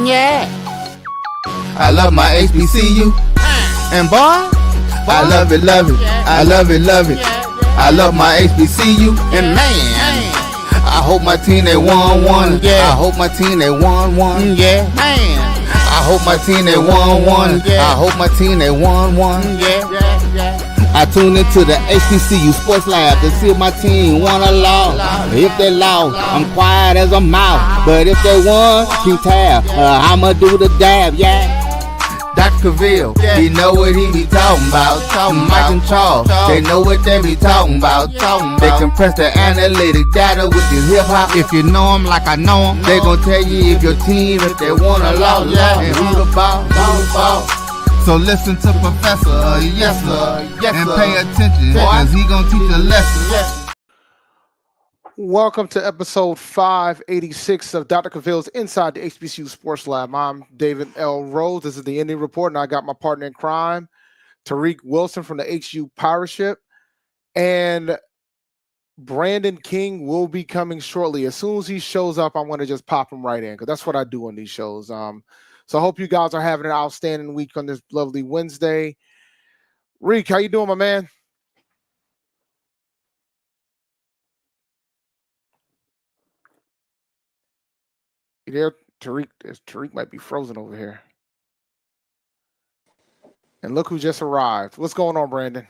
Yeah. I love my HBCU. And boy, I love it, love it. I love it, love it. I love my HBCU. And man, I hope my team they won one. Yeah. I hope my team they won one. Yeah. Man. I hope my team they won one. I hope my team they won one. Yeah. I tune into the HBCU Sports Lab to see if my team won or lost. If they lost, I'm quiet as a mouse. But if they won, keep tab. I'ma do the dab, yeah. Dr. Cavil, he know what he be talking about. Mike and Charles, they know what they be talking about. They compress the analytic data with this hip hop. If you know them like I know them, they gon' tell you if your team, if they won or lost, and who the ball. So listen to Professor, yes sir, and pay attention, cause he gon' teach a lesson. Welcome to episode 586 of Dr. Cavil's Inside the HBCU Sports Lab. I'm David L. Rhodes. This is the Indy Report, and I got my partner in crime, Tariq Wilson from the HU Pirate Ship. And Brandon King will be coming shortly. As soon as he shows up, I'm going to just pop him right in, because that's what I do on these shows. So I hope you guys are having an outstanding week on this lovely Wednesday. Reek, how you doing, my man? You there, Tariq? Tariq might be frozen over here. And look who just arrived. What's going on, Brandon?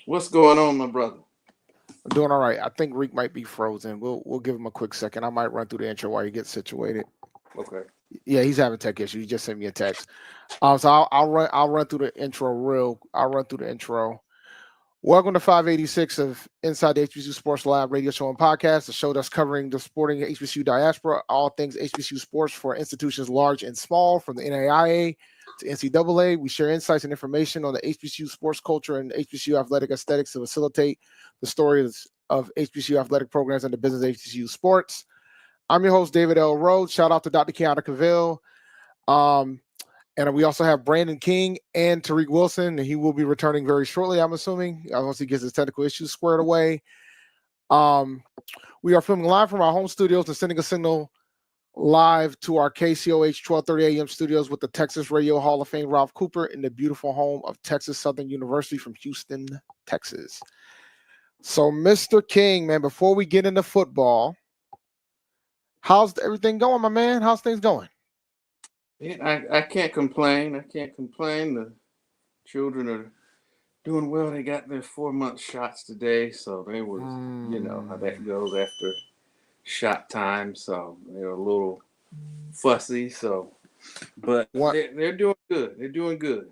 What's going on, my brother? I'm doing all right. I think Reek might be frozen. We'll give him a quick second. I might run through the intro while he gets situated. Okay. Yeah, he's having tech issues. He just sent me a text. So I'll run through the intro Welcome to 586 of Inside the HBCU Sports Lab radio show and podcast, the show that's covering the sporting HBCU diaspora, all things HBCU sports for institutions large and small, from the NAIA to NCAA. We share insights and information on the HBCU sports culture and HBCU athletic aesthetics to facilitate the stories of HBCU athletic programs and the business of HBCU sports. I'm your host, David L. Rhodes. Shout out to Dr. Keanu Cavil. And we also have Brandon King and Tariq Wilson, and he will be returning very shortly, I'm assuming, once he gets his technical issues squared away. We are filming live from our home studios and sending a signal live to our KCOH 1230 AM studios with the Texas Radio Hall of Fame Ralph Cooper in the beautiful home of Texas Southern University from Houston, Texas. So, Mr. King, man, before we get into football, how's everything going, my man? How's things going? Yeah, I can't complain. The children are doing well. They got their 4-month shots today, so they were, you know how that goes after shot time. So they're a little fussy. So, but they're doing good. They're doing good.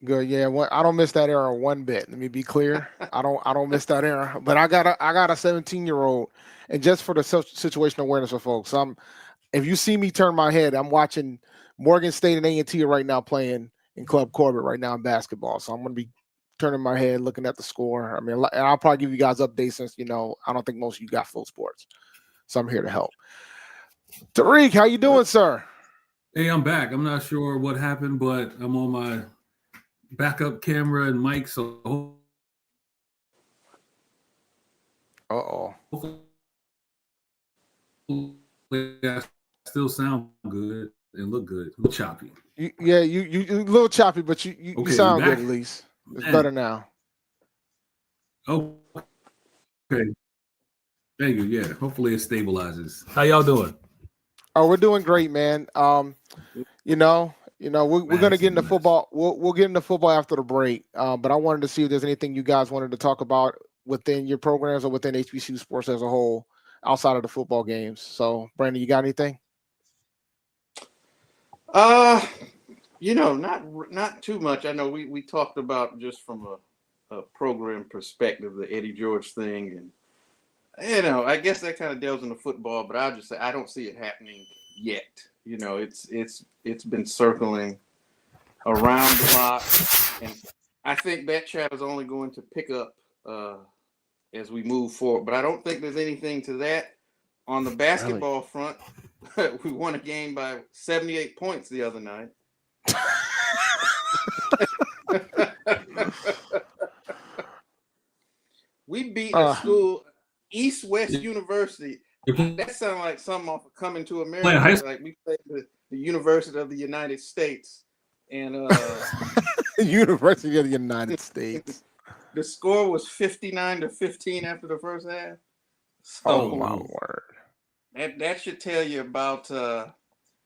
Good, yeah. I don't miss that era one bit. Let me be clear. I don't miss that era. But I got a 17-year-old, and just for the situational awareness of folks, if you see me turn my head, I'm watching Morgan State and A&T right now playing in Club Corbett right now in basketball. So I'm going to be turning my head, looking at the score. I mean, and I'll probably give you guys updates since, I don't think most of you got full sports. So I'm here to help. Tariq, how you doing, sir? Hey, I'm back. I'm not sure what happened, but I'm on my backup camera and mic. So. Uh-oh. I still sound good. And look good. A little choppy. You a little choppy, but you sound good at least. It's better now. Oh, okay. Thank you. Yeah. Hopefully it stabilizes. How y'all doing? Oh, we're doing great, man. We're gonna get into football. We'll get into football after the break. But I wanted to see if there's anything you guys wanted to talk about within your programs or within HBCU sports as a whole, outside of the football games. So, Brandon, you got anything? Not too much. I know we talked about, just from a program perspective, the Eddie George thing, and I guess that kind of delves into football, but I'll just say I don't see it happening yet. It's been circling around the block, and I think that chat is only going to pick up as we move forward. But I don't think there's anything to that. On the basketball front, we won a game by 78 points the other night. We beat a school, East West University. That sounds like something off of Coming to America. Like we played the University of the United States, and University of the United States. The score was 59-15 after the first half. So, Oh my word! That should tell you about how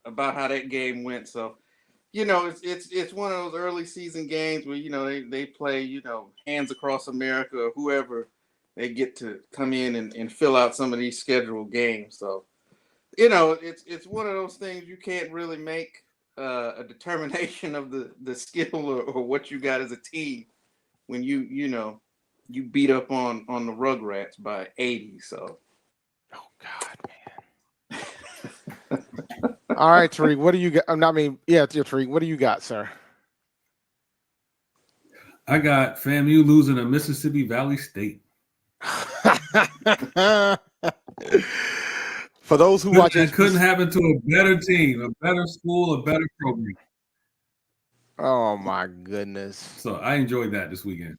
that game went. So, it's one of those early season games where they play hands across America or whoever they get to come in and fill out some of these scheduled games. So, it's one of those things you can't really make a determination of the skill or what you got as a team when you beat up on the Rugrats by 80. So, oh God, man! All right, Tariq, what do you got? Tariq, what do you got, sir? I got FAMU losing to Mississippi Valley State. For those who watch, it couldn't happen to a better team, a better school, a better program. Oh my goodness! So I enjoyed that this weekend.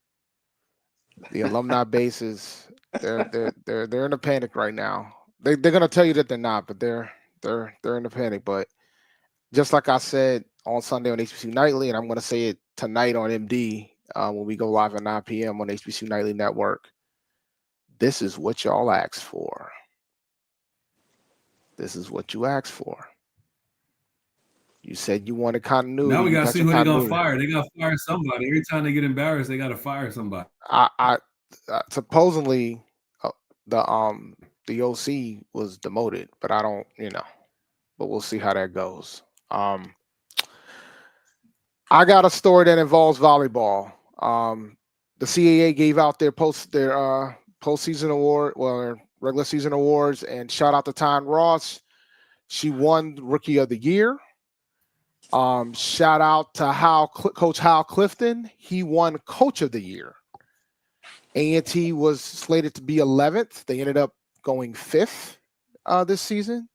The alumni bases, they're in a panic right now. They're gonna tell you that they're not, but they're in a panic. But just like I said on Sunday on HBCU Nightly, and I'm gonna say it tonight on MD when we go live at 9 p.m. on HBCU Nightly Network. This is what y'all asked for. This is what you asked for. You said you wanted continuity. Now we got to see who they're going to fire. They got to fire somebody. Every time they get embarrassed, they got to fire somebody. Supposedly the OC was demoted, but I don't, but we'll see how that goes. I got a story that involves volleyball. The CAA gave out their postseason award, their regular season awards, and shout out to Tyne Ross. She won Rookie of the Year. Shout out to Coach Hal Clifton. He won Coach of the Year. A&T was slated to be 11th. They ended up going 5th this season.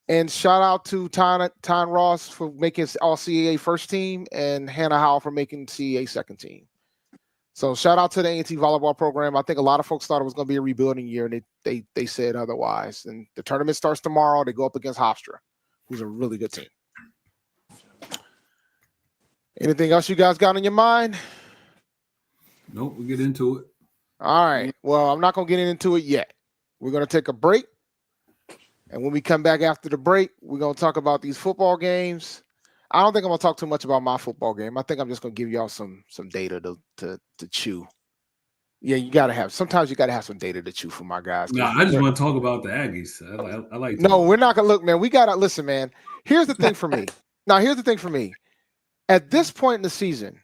And shout out to Tyne Ross for making all CAA first team and Hannah Howell for making CAA second team. So shout out to the A&T volleyball program. I think a lot of folks thought it was going to be a rebuilding year, and they said otherwise. And the tournament starts tomorrow. They go up against Hofstra, who's a really good team. Anything else you guys got on your mind? Nope, we'll get into it. All right. Well, I'm not going to get into it yet. We're going to take a break. And when we come back after the break, we're going to talk about these football games. I don't think I'm going to talk too much about my football game. I think I'm just going to give y'all some data to chew. Yeah, sometimes you got to have some data to chew for my guys. No, I just want to talk about the Aggies. I like. No, we're not going to look, man. We got to listen, man. Here's the thing for me. At this point in the season,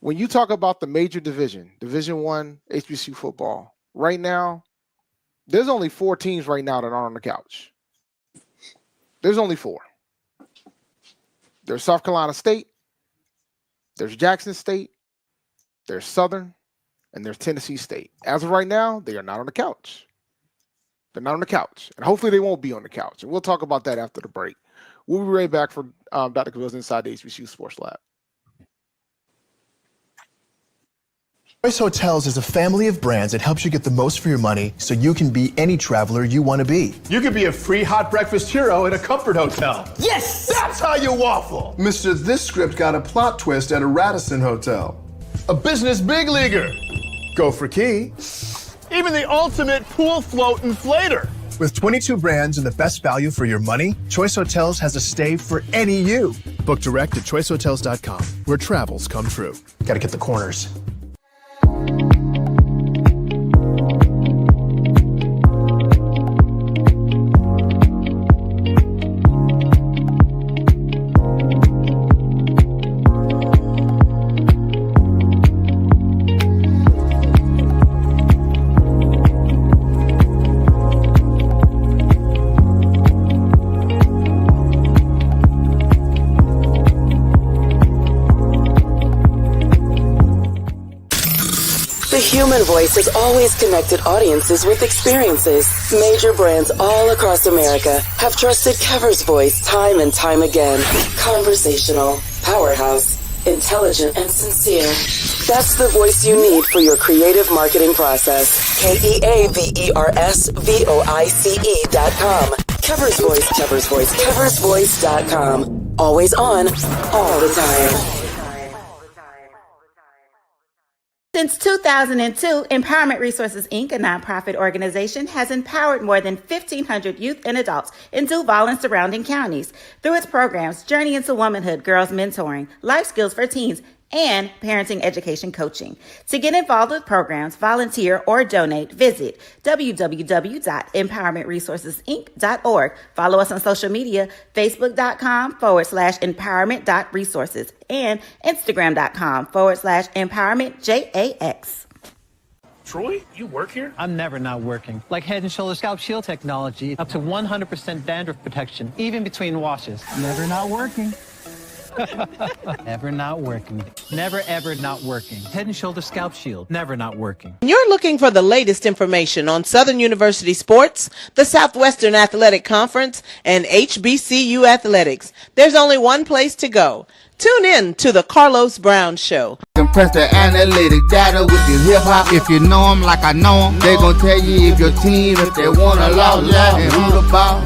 when you talk about the major Division I HBCU football, right now, there's only 4 teams right now that are on the couch. There's only 4. There's South Carolina State, there's Jackson State, there's Southern, and there's Tennessee State. As of right now, they are not on the couch. They're not on the couch. And hopefully they won't be on the couch. And we'll talk about that after the break. We'll be right back for Dr. Cavil's Inside the HBCU Sports Lab. Choice Hotels is a family of brands that helps you get the most for your money so you can be any traveler you want to be. You could be a free hot breakfast hero at a comfort hotel. Yes! That's how you waffle. Mr. This script got a plot twist at a Radisson hotel. A business big leaguer. Go for key. Even the ultimate pool float inflator. With 22 brands and the best value for your money, Choice Hotels has a stay for any you. Book direct at choicehotels.com, where travels come true. Gotta get the corners. Human Voice has always connected audiences with experiences. Major brands all across America have trusted Kever's voice time and time again. Conversational, powerhouse, intelligent, and sincere. That's the voice you need for your creative marketing process. KEAVERSVOICE.com. Kever's Voice, Kever's Voice, keversvoice.com. Always on, all the time. Since 2002, Empowerment Resources, Inc., a nonprofit organization, has empowered more than 1,500 youth and adults in Duval and surrounding counties. Through its programs, Journey into Womanhood, Girls Mentoring, Life Skills for Teens, and Parenting Education Coaching. To get involved with programs, volunteer, or donate, visit www.empowermentresourcesinc.org. Follow us on social media, facebook.com/empowerment.resources and instagram.com/empowermentjax. Troy, you work here? I'm never not working. Like Head and Shoulder Scalp Shield technology, up to 100% dandruff protection, even between washes. Never not working. Never not working. Never ever not working. Head and Shoulder Scalp Shield. Never not working. You're looking for the latest information on Southern University sports, the Southwestern Athletic Conference, and HBCU athletics. There's only one place to go. Tune in to the Carlos Brown Show. Compress the analytic data with your hip hop. If you know them like I know them, they gon' tell you if your team, if they wanna lose, and who the ball.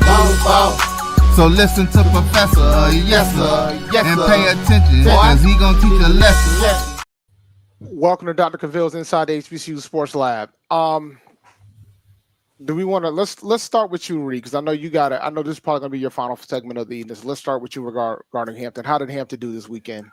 So listen to Professor, yes sir, and pay attention, cause he gonna teach a lesson. Welcome to Dr. Cavil's Inside the HBCU Sports Lab. Do we want to let's start with you, Reed, because I know you got it. I know this is probably gonna be your final segment of the evening. So let's start with you regarding Hampton. How did Hampton do this weekend?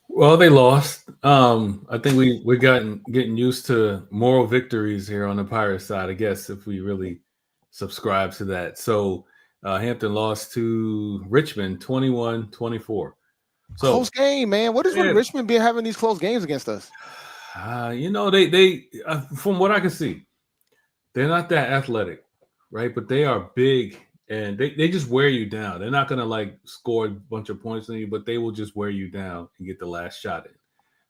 Well, they lost. I think we're getting used to moral victories here on the Pirate side, I guess, if we really subscribe to that. So Hampton lost to Richmond 21-24. So close game, man. What is with Richmond being having these close games against us? They from what I can see, they're not that athletic, right? But they are big and they just wear you down. They're not gonna like score a bunch of points on you, but they will just wear you down and get the last shot in.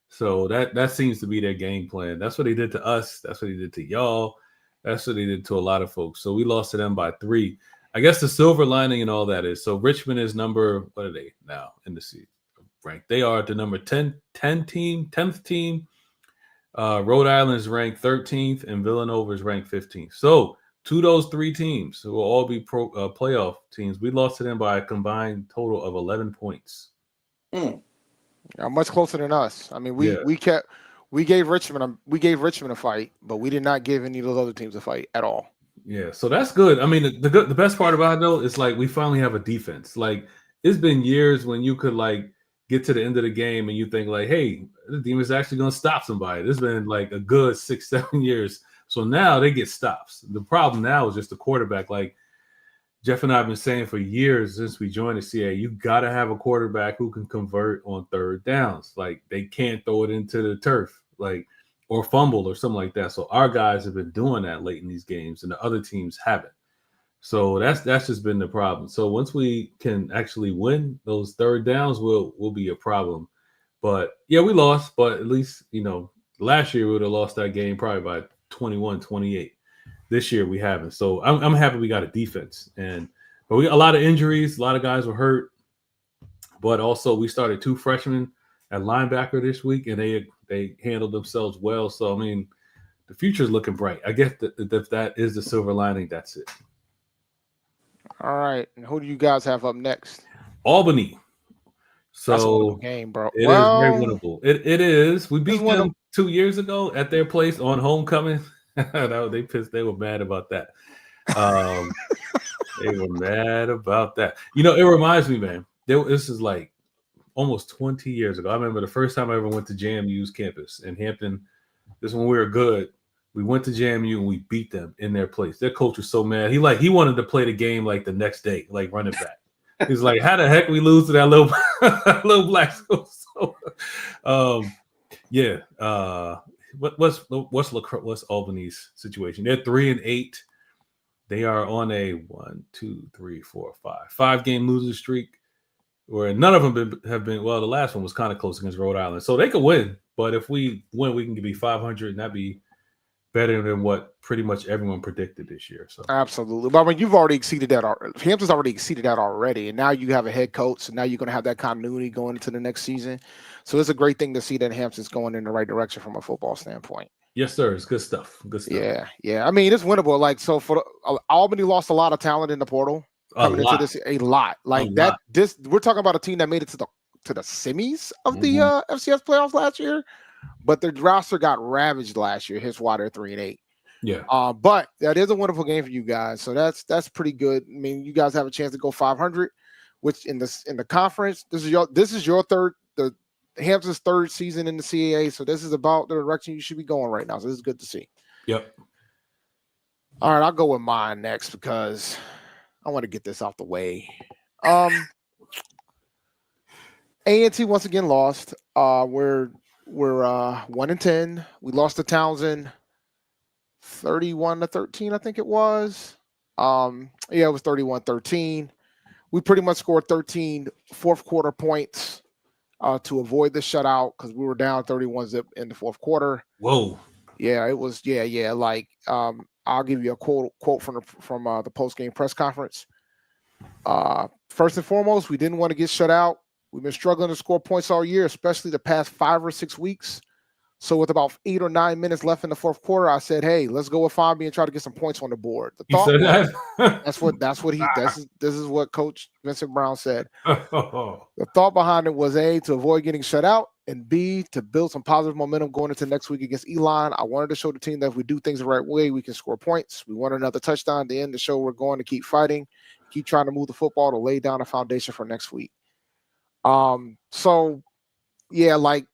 So that seems to be their game plan. That's what they did to us. That's what they did to y'all. That's what they did to a lot of folks. So we lost to them by 3. I guess the silver lining and all that is, so Richmond is number, what are they now in the season ranked? They are the number 10th team. Rhode Island is ranked 13th and Villanova is ranked 15th. So to those 3 teams who will all be playoff teams, we lost to them by a combined total of 11 points. Much closer than us. I mean, we gave Richmond a fight, but we did not give any of those other teams a fight at all. Yeah, so that's good. I mean, the best part about it though is like we finally have a defense. Like it's been years when you could like get to the end of the game and you think like, hey, the team is actually going to stop somebody. This has been like a good 6-7 years. So now they get stops. The problem now is just the quarterback. Like Jeff and I have been saying for years since we joined the CA, you got to have a quarterback who can convert on third downs. Like they can't throw it into the turf. Like or fumble or something like that. So our guys have been doing that late in these games and the other teams haven't. So that's just been the problem. So once we can actually win those third downs, will be a problem. But yeah, we lost, but at least, last year we would have lost that game probably by 21-28. This year we haven't. So I'm happy we got a defense. But we got a lot of injuries, a lot of guys were hurt. But also we started 2 freshmen at linebacker this week, and they handled themselves well. So, I mean, the future is looking bright. I guess if that is the silver lining, that's it. All right. And who do you guys have up next? Albany. So that's a winnable game, bro. It is very winnable. It is. We beat them 2 years ago at their place on homecoming. They were mad about that. They were mad about that. It reminds me, man. This is like almost 20 years ago. I remember the first time I ever went to JMU's campus in Hampton. This is when we were good. We went to JMU and we beat them in their place. Their coach was so mad. He wanted to play the game like the next day, like run it back. He's like, how the heck we lose to that little black school? So, what's Albany's situation? They're 3-8. They are on a 5-game losing streak. Where none of them have been. Well, the last one was kind of close against Rhode Island, so they could win. But if we win, we can be 500, and that'd be better than what pretty much everyone predicted this year. So absolutely, but I mean, you've already exceeded that. Hampton's already exceeded that already, and now you have a head coach, and now you're going to have that continuity going into the next season. So it's a great thing to see that Hampton's going in the right direction from a football standpoint. Yes, sir. It's good stuff. Good stuff. Yeah. I mean, it's winnable. Like, so Albany lost a lot of talent in the portal. coming into this a lot. Like that. This we're talking about a team that made it to the semis of the FCS playoffs last year, but their roster got ravaged last year. Here's why they're 3-8. Yeah. But that is a wonderful game for you guys. So that's pretty good. I mean, you guys have a chance to go 500, which in the conference, this is your third, the Hampton's third season in the CAA. So this is about the direction you should be going right now. So this is good to see. Yep. All right, I'll go with mine next because I want to get this out the way. A&T once again lost. We're 1-10. We lost to Townsend 31-13, I think it was. It was 31-13. We pretty much scored 13 fourth quarter points to avoid the shutout because we were down 31-zip in the fourth quarter. Whoa. Yeah, it was. Yeah. Like, I'll give you a quote from the post-game press conference. First and foremost, we didn't want to get shut out. We've been struggling to score points all year, especially the past 5 or 6 weeks. So with about 8 or 9 minutes left in the fourth quarter, I said, "Hey, let's go with Fomby and try to get some points on the board." The thought was, this is what Coach Vincent Brown said. The thought behind it was A, to avoid getting shut out, and B, to build some positive momentum going into next week against Elon. I wanted to show the team that if we do things the right way, we can score points. We want another touchdown to end the show. We're going to keep fighting, keep trying to move the football to lay down a foundation for next week. So yeah, like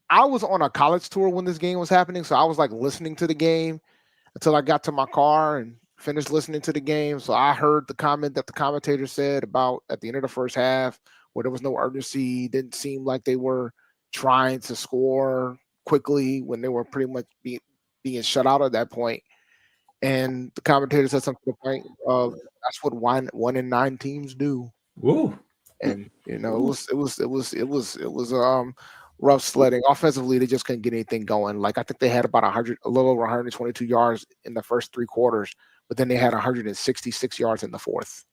I was on a college tour when this game was happening, so I was like listening to the game until I got to my car and finished listening to the game. So I heard the comment that the commentator said about at the end of the first half where there was no urgency, didn't seem like they were trying to score quickly when they were pretty much being shut out at that point. And the commentator said something to the point of that's what 1-9 teams do. Woo. And it was rough sledding. Offensively, they just couldn't get anything going. Like I think they had about a little over 122 yards in the first 3 quarters, but then they had 166 yards in the fourth.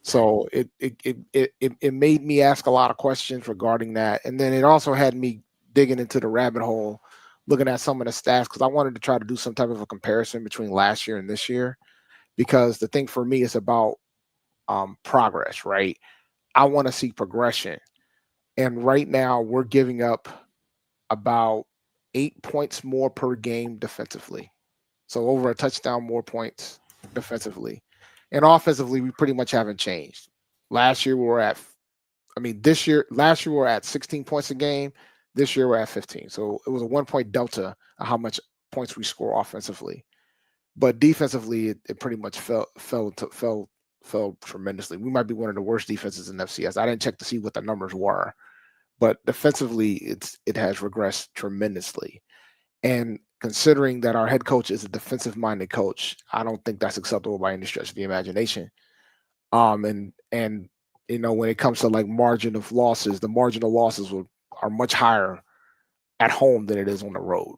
So it made me ask a lot of questions regarding that. And then it also had me digging into the rabbit hole, looking at some of the stats because I wanted to try to do some type of a comparison between last year and this year. Because the thing for me is about progress, right? I want to see progression. And right now we're giving up about 8 points more per game defensively. So over a touchdown more points defensively. And offensively, we pretty much haven't changed. Last year we were at 16 points a game. This year we're at 15. So it was a 1 point delta of how much points we score offensively. But defensively, it pretty much fell tremendously. We might be one of the worst defenses in FCS. I didn't check to see what the numbers were, but defensively, it has regressed tremendously. And considering that our head coach is a defensive-minded coach, I don't think that's acceptable by any stretch of the imagination. And you know, when it comes to like margin of losses, the marginal losses are much higher at home than it is on the road,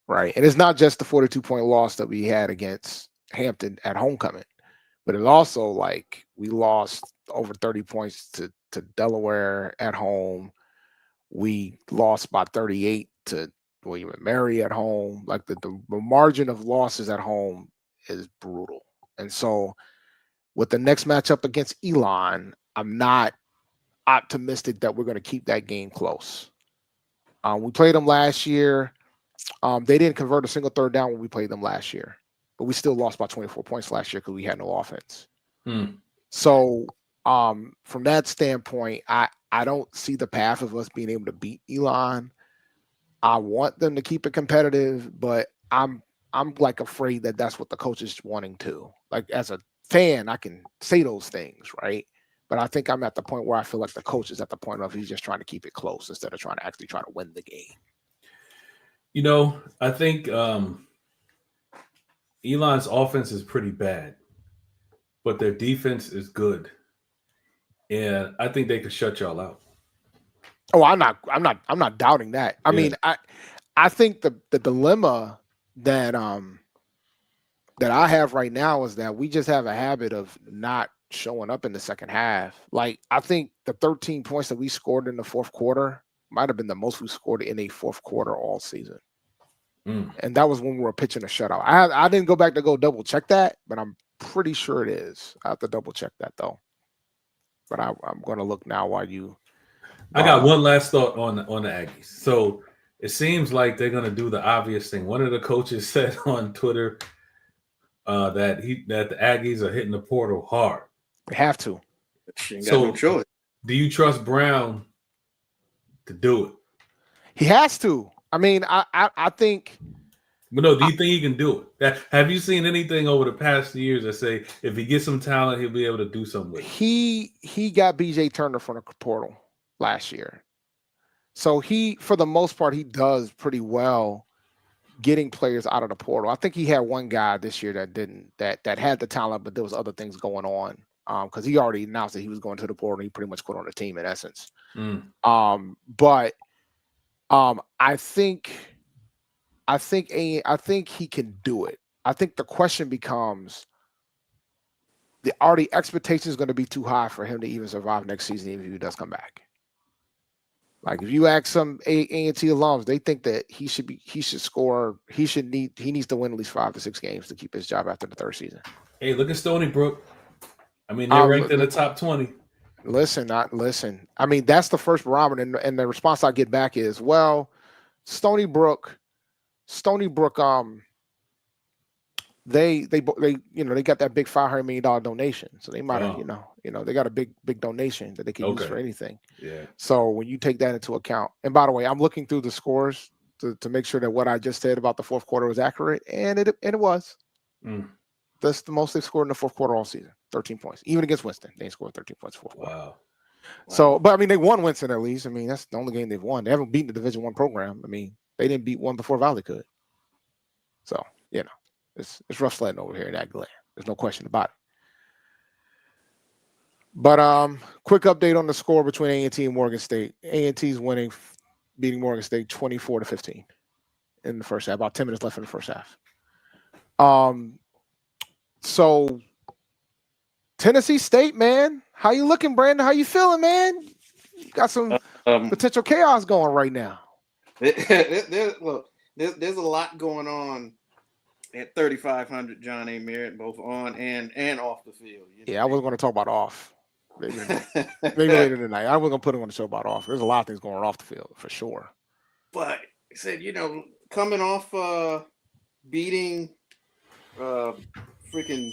right? And it's not just the 42-point loss that we had against Hampton at homecoming. But it also like we lost over 30 points to Delaware at home. We lost by 38 to William and Mary at home. Like the margin of losses at home is brutal. And so with the next matchup against Elon, I'm not optimistic that we're going to keep that game close. We played them last year. They didn't convert a single third down when we played them last year. But we still lost by 24 points last year because we had no offense. So from that standpoint, I don't see the path of us being able to beat Elon. I want them to keep it competitive, but I'm like afraid that that's what the coach is wanting to. Like as a fan, I can say those things, right? But I think I'm at the point where I feel like the coach is at the point of he's just trying to keep it close instead of trying to win the game. You know, I think Elon's offense is pretty bad, but their defense is good. And I think they could shut y'all out. Oh, I'm not doubting that. I mean, I think the dilemma that that I have right now is that we just have a habit of not showing up in the second half. Like I think the 13 points that we scored in the fourth quarter might have been the most we scored in a fourth quarter all season. And that was when we were pitching a shutout. I didn't go back to go double check that, but I'm pretty sure it is. I have to double check that though. But I'm going to look now while you. I got one last thought on the Aggies. So it seems like they're going to do the obvious thing. One of the coaches said on Twitter that the Aggies are hitting the portal hard. They have to. So do you trust Brown to do it? He has to. I mean, I think. But no, do you think he can do it? Have you seen anything over the past years that say if he gets some talent, he'll be able to do something with it? He got BJ Turner from the portal last year. So he, for the most part, he does pretty well getting players out of the portal. I think he had one guy this year that didn't, that had the talent, but there was other things going on. Because he already announced that he was going to the portal. And he pretty much quit on the team in essence. But I think he can do it. I think the question becomes: are the expectations going to be too high for him to even survive next season, even if he does come back? Like if you ask some A&T alums, they think that he needs to win at least 5 to 6 games to keep his job after the third season. Hey, look at Stony Brook. I mean, they're ranked in the top 20. Listen. I mean, that's the first barometer, and the response I get back is, well, Stony Brook, they got that big $500 million donation, so they might have, they got a big donation that they can use for anything. Yeah. So when you take that into account, and by the way, I'm looking through the scores to make sure that what I just said about the fourth quarter was accurate, and it was. That's the most they've scored in the fourth quarter all season, 13 points. Even against Winston, they scored 13 points fourth quarter. Wow. So, but I mean, they won Winston at least. I mean, that's the only game they've won. They haven't beaten the Division I program. I mean, they didn't beat one before Valley could. So, it's rough sledding over here in that Glen. There's no question about it. But quick update on the score between A&T and Morgan State. A&T's beating Morgan State 24-15 in the first half. About 10 minutes left in the first half. So Tennessee State, man, how you looking, Brandon? How you feeling, man? You got some potential chaos going right now. There's a lot going on at 3,500 John A. Merritt, both on and off the field. Yeah, I was going to talk about off. Maybe later tonight. I was going to put it on the show about off. There's a lot of things going off the field for sure. But I said, coming off beating freaking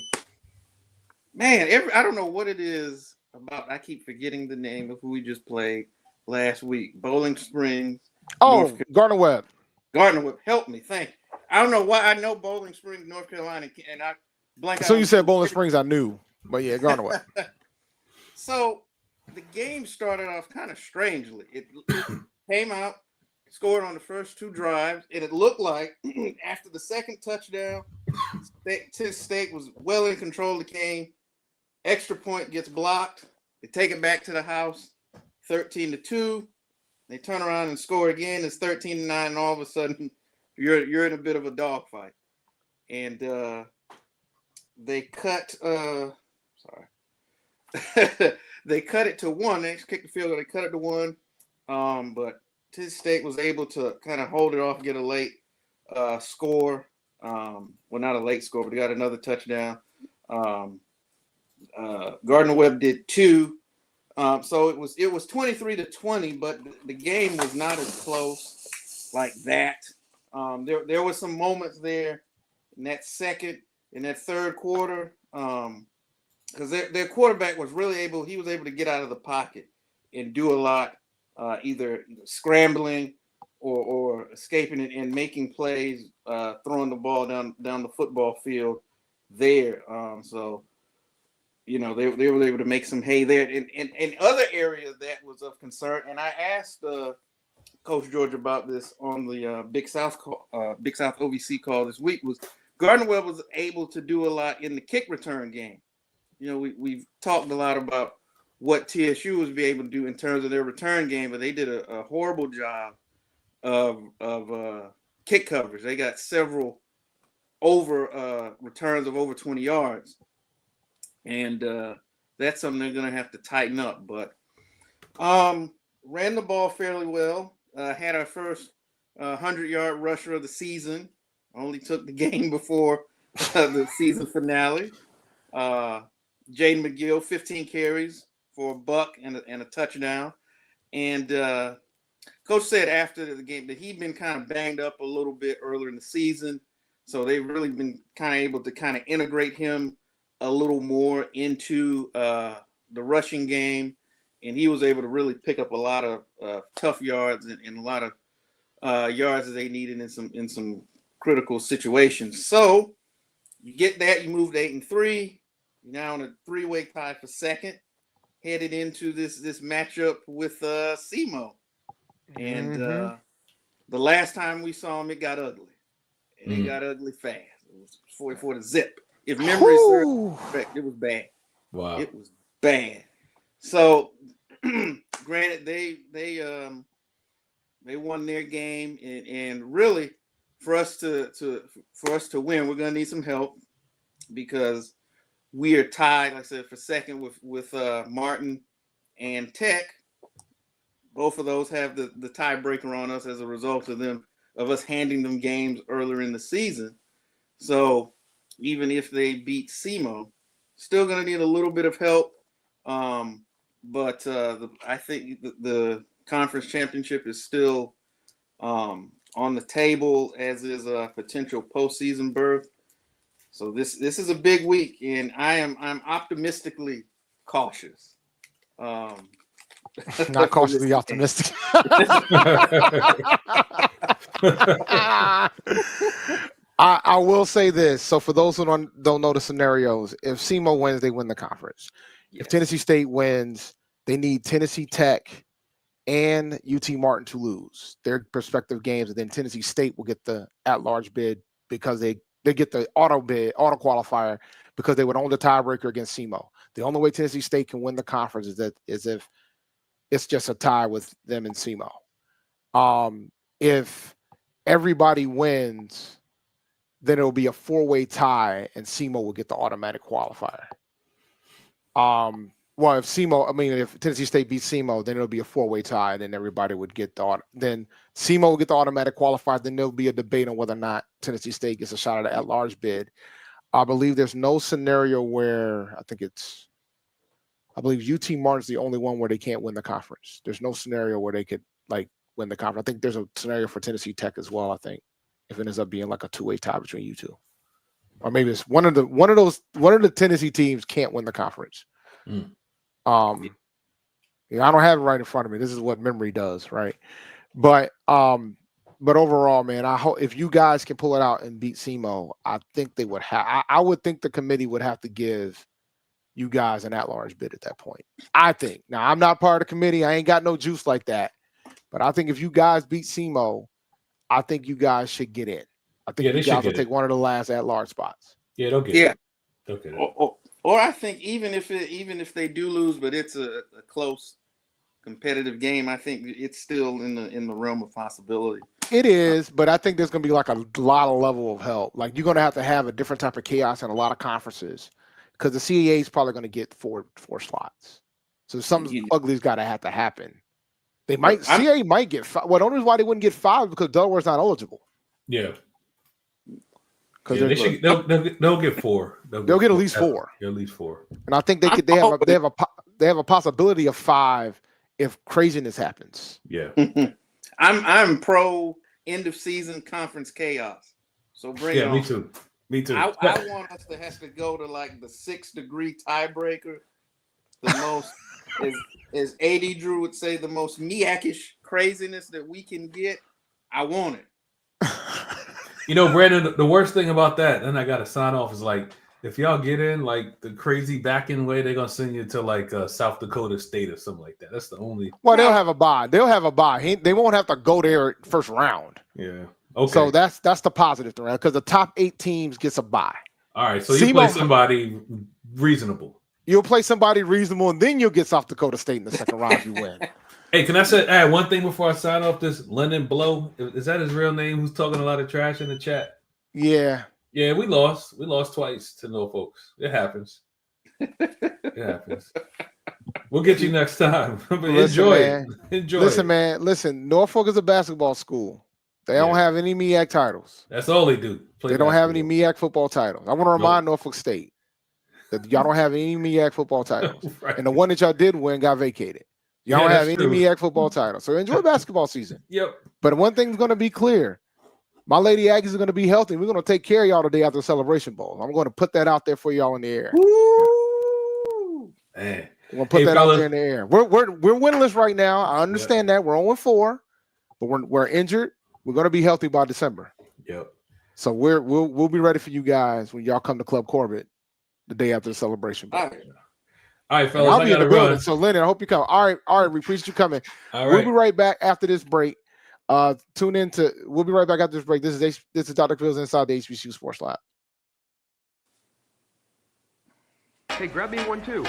man, I don't know what it is about. I keep forgetting the name of who we just played last week. Bowling Springs. Oh, Gardner Webb. Gardner Webb, help me, thank you. I don't know why I know Bowling Springs, North Carolina, and I blank out. So you said Bowling Springs, I knew, but yeah, Gardner Webb. So the game started off kind of strangely. It came out, scored on the first 2 drives, and it looked like after the second touchdown, Tennessee State was well in control of the game. Extra point gets blocked. They take it back to the house, 13-2. They turn around and score again. It's 13-9, and all of a sudden, you're in a bit of a dogfight. And they cut. They cut it to 1. They kicked the field goal. They cut it to 1. But Tennessee State was able to kind of hold it off, get a late score. Well, not a late score, but they got another touchdown. Gardner Webb did 2. So it was 23-20, but the game was not as close like that. There were some moments there in that third quarter, because their quarterback was really able to get out of the pocket and do a lot, either scrambling or escaping it and making plays, throwing the ball down the football field there. So they were able to make some hay there. In other areas that was of concern, and I asked Coach George about this on the Big South OVC call this week, was Gardner Webb was able to do a lot in the kick return game. We've talked a lot about what TSU was be able to do in terms of their return game, but they did a horrible job of kick coverage. They got several returns of over 20 yards. And that's something they're going to have to tighten up. But ran the ball fairly well. Had our first 100-yard rusher of the season. Only took the game before the season finale. Jaden McGill, 15 carries for a buck and a touchdown. And Coach said after the game that he'd been kind of banged up a little bit earlier in the season. So they've really been kind of able to kind of integrate him a little more into the rushing game. And he was able to really pick up a lot of tough yards and a lot of yards that they needed in some critical situations. So you get that, you move to 8-3. You're now on a 3-way tie for second, headed into this matchup with SEMO. And the last time we saw him, it got ugly. And it got ugly fast. It was 44 to zip. If memory serves correct, it was bad. Wow. It was bad. So granted, they won their game, and really for us to win, we're gonna need some help because we are tied, like I said, for second with Martin and Tech. Both of those have the tiebreaker on us as a result of us handing them games earlier in the season. So even if they beat SEMO, still gonna need a little bit of help. But I think the conference championship is still on the table, as is a potential postseason berth. So this is a big week, and I'm optimistically cautious. Not cautiously optimistic. I will say this. So for those who don't know the scenarios, if SEMO wins, they win the conference. Yes. If Tennessee State wins, they need Tennessee Tech and UT Martin to lose their prospective games, and then Tennessee State will get the at-large bid because they get the auto qualifier because they would own the tiebreaker against SEMO. The only way Tennessee State can win the conference is if it's just a tie with them and SEMO. If everybody wins, then it'll be a 4-way tie, and SEMO will get the automatic qualifier. Well, if Tennessee State beats SEMO, then it'll be a 4-way tie, and then everybody would get then SEMO will get the automatic qualifier. Then there'll be a debate on whether or not Tennessee State gets a shot at the at-large bid. I believe there's no scenario where I believe UT Martin's the only one where they can't win the conference. There's no scenario where they could win the conference. I think there's a scenario for Tennessee Tech as well. I think if it ends up being like a 2-way tie between you two, or maybe it's one of the Tennessee teams can't win the conference. I don't have it right in front of me. This is what memory does, right? But overall, man, I hope if you guys can pull it out and beat SEMO, I think they would have. I would think the committee would have to give you guys an at-large bid at that point. I think. Now, I'm not part of the committee. I ain't got no juice like that. But I think if you guys beat SEMO, I think you guys should get in. I think you guys will take one of the last at-large spots. Yeah, they'll get it. They'll get it. Or I think even if they do lose, but it's a close competitive game, I think it's still in the realm of possibility. It is, but I think there's going to be like a lot of level of help. Like you're going to have a different type of chaos in a lot of conferences because the CAA is probably going to get four slots. So something ugly's got to have to happen. CAA might get 5. Well, the only reason why they wouldn't get 5 is because Delaware's not eligible. Yeah. They'll get 4. They'll get at least 4. At least 4. And I think they have a possibility of 5 if craziness happens. Yeah. I'm pro end of season conference chaos. So bring it on. Me too. I want us to have to go to like the 6-degree tiebreaker. The most as AD Drew would say, the most Miakish craziness that we can get. I want it. You know, Brandon, the worst thing about that, and I got to sign off, is like, if y'all get in like the crazy back end way, they're going to send you to like South Dakota State or something like that. That's the only. Well, they'll have a bye. They won't have to go there first round. Yeah. Okay. So that's the positive thing, because the top 8 teams gets a bye. All right. So you play somebody reasonable. You'll play somebody reasonable, and then you'll get South Dakota State in the second round if you win. Hey, can I add one thing before I sign off? This Lennon Blow, is that his real name? Who's talking a lot of trash in the chat? Yeah. Yeah, we lost. We lost twice to Norfolk. It happens. It happens. We'll get you next time. Enjoy it. Enjoy. Listen, man. Listen, Norfolk is a basketball school. They don't have any MEAC titles. That's all they do. They don't have any MEAC football titles. I want to remind Norfolk State. that y'all don't have any MEAC football titles, Right. and the one that y'all did win got vacated. Y'all don't have any MEAC football titles, so enjoy basketball season. Yep. But one thing's going to be clear: my Lady Aggies are going to be healthy. We're going to take care of y'all the day after the Celebration Bowl. I'm going to put that out there for y'all in the air. Woo! Man. We're going to put that out there in the air. We're winless right now. I understand that we're 0-4, but we're injured. We're going to be healthy by December. Yep. So we'll be ready for you guys when y'all come to Club Corbett the day after the Celebration Bowl. All right, fellas. I'll be in the building. So Leonard, I hope you come. All right. We appreciate you coming. All right. We'll be right back after this break. Tune in to. We'll be right back after this break. This is Dr. Cavil's Inside the HBCU Sports Lab. Hey, grab me one too.